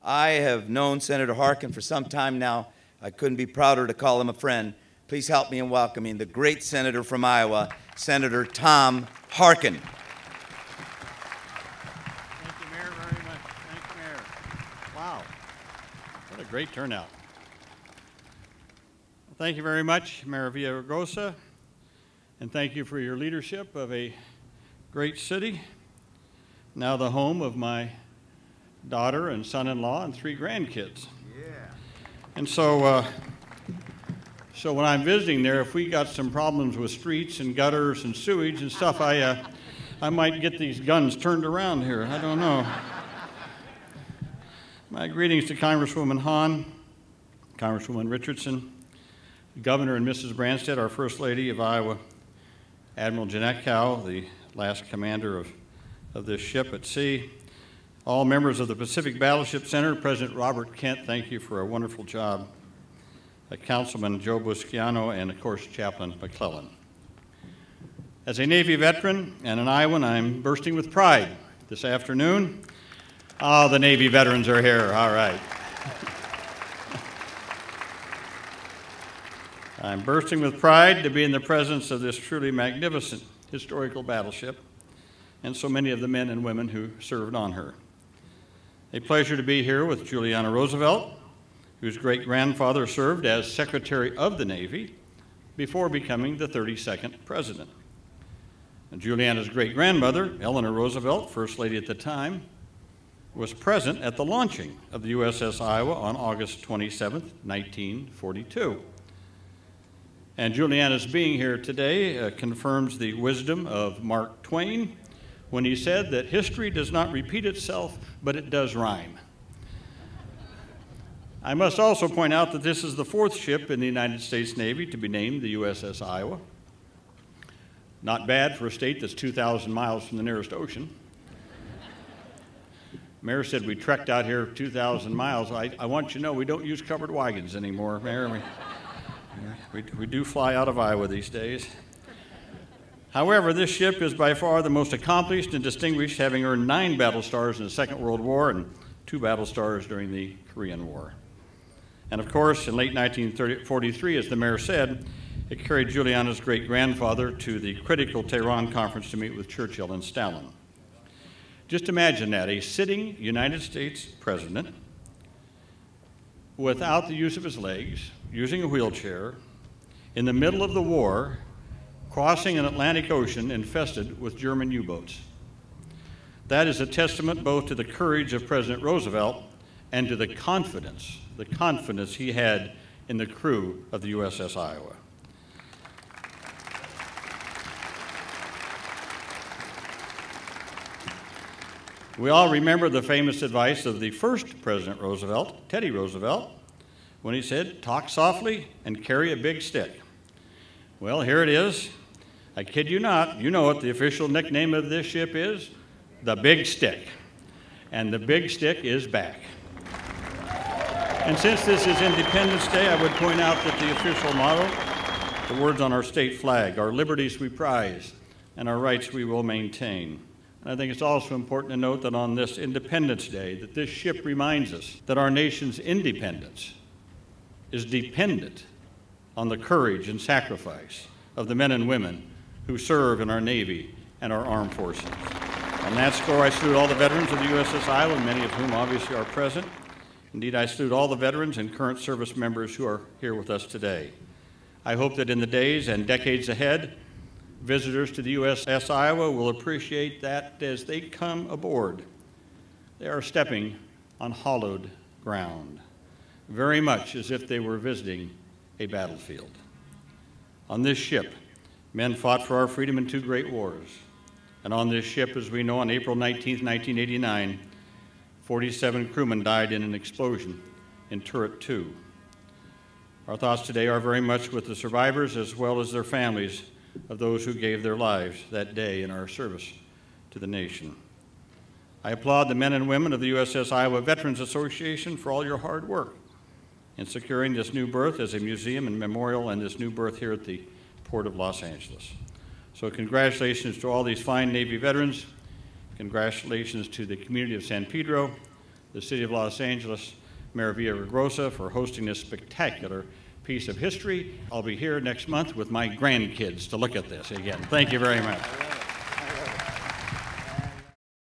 I have known Senator Harkin for some time now. I couldn't be prouder to call him a friend. Please help me in welcoming the great senator from Iowa, Senator Tom Harkin. Thank you, Mayor, very much. Thank you, Mayor. Wow, what a great turnout. Well, thank you very much, Mayor Villaraigosa, and thank you for your leadership of a great city, now the home of my daughter and son-in-law and 3 grandkids. Yeah. And so when I'm visiting there, if we got some problems with streets and gutters and sewage and stuff, I might get these guns turned around here. I don't know. My greetings to Congresswoman Hahn, Congresswoman Richardson, Governor and Mrs. Branstad, our First Lady of Iowa, Admiral Jeanette Cow, the last commander of this ship at sea, all members of the Pacific Battleship Center, President Robert Kent, thank you for a wonderful job, Councilman Joe Busciano, and of course Chaplain McClellan. As a Navy veteran and an Iowan, I'm bursting with pride this afternoon. Oh, the Navy veterans are here, all right. I'm bursting with pride to be in the presence of this truly magnificent historical battleship and so many of the men and women who served on her. A pleasure to be here with Juliana Roosevelt, whose great-grandfather served as Secretary of the Navy before becoming the 32nd President. And Juliana's great-grandmother, Eleanor Roosevelt, First Lady at the time, was present at the launching of the USS Iowa on August 27, 1942. And Juliana's being here today confirms the wisdom of Mark Twain when he said that history does not repeat itself, but it does rhyme. I must also point out that this is the 4th ship in the United States Navy to be named the USS Iowa. Not bad for a state that's 2,000 miles from the nearest ocean. Mayor said we trekked out here 2,000 miles. I want you to know we don't use covered wagons anymore, Mayor. We do fly out of Iowa these days. However, this ship is by far the most accomplished and distinguished, having earned 9 battle stars in the Second World War and 2 battle stars during the Korean War. And of course, in late 1943, as the mayor said, it carried Juliana's great-grandfather to the critical Tehran conference to meet with Churchill and Stalin. Just imagine that, a sitting United States president without the use of his legs, using a wheelchair, in the middle of the war, crossing an Atlantic Ocean infested with German U-boats. That is a testament both to the courage of President Roosevelt and to the confidence he had in the crew of the USS Iowa. We all remember the famous advice of the first President Roosevelt, Teddy Roosevelt, when he said, "Talk softly and carry a big stick." Well, here it is. I kid you not, you know what the official nickname of this ship is? The Big Stick. And the Big Stick is back. And since this is Independence Day, I would point out that the official motto, the words on our state flag, "Our liberties we prize, and our rights we will maintain." And I think it's also important to note that on this Independence Day, that this ship reminds us that our nation's independence is dependent on the courage and sacrifice of the men and women who serve in our Navy and our armed forces. On that score, I salute all the veterans of the USS Iowa, many of whom obviously are present. Indeed, I salute all the veterans and current service members who are here with us today. I hope that in the days and decades ahead, visitors to the USS Iowa will appreciate that as they come aboard, they are stepping on hallowed ground, very much as if they were visiting a battlefield. On this ship, men fought for our freedom in 2 great wars. And on this ship, as we know, on April 19, 1989, 47 crewmen died in an explosion in Turret 2. Our thoughts today are very much with the survivors as well as their families of those who gave their lives that day in our service to the nation. I applaud the men and women of the USS Iowa Veterans Association for all your hard work in securing this new berth as a museum and memorial and this new berth here at the Port of Los Angeles. So congratulations to all these fine Navy veterans. Congratulations to the community of San Pedro, the City of Los Angeles, Mayor Villagrosa, for hosting this spectacular piece of history. I'll be here next month with my grandkids to look at this again. Thank you very much.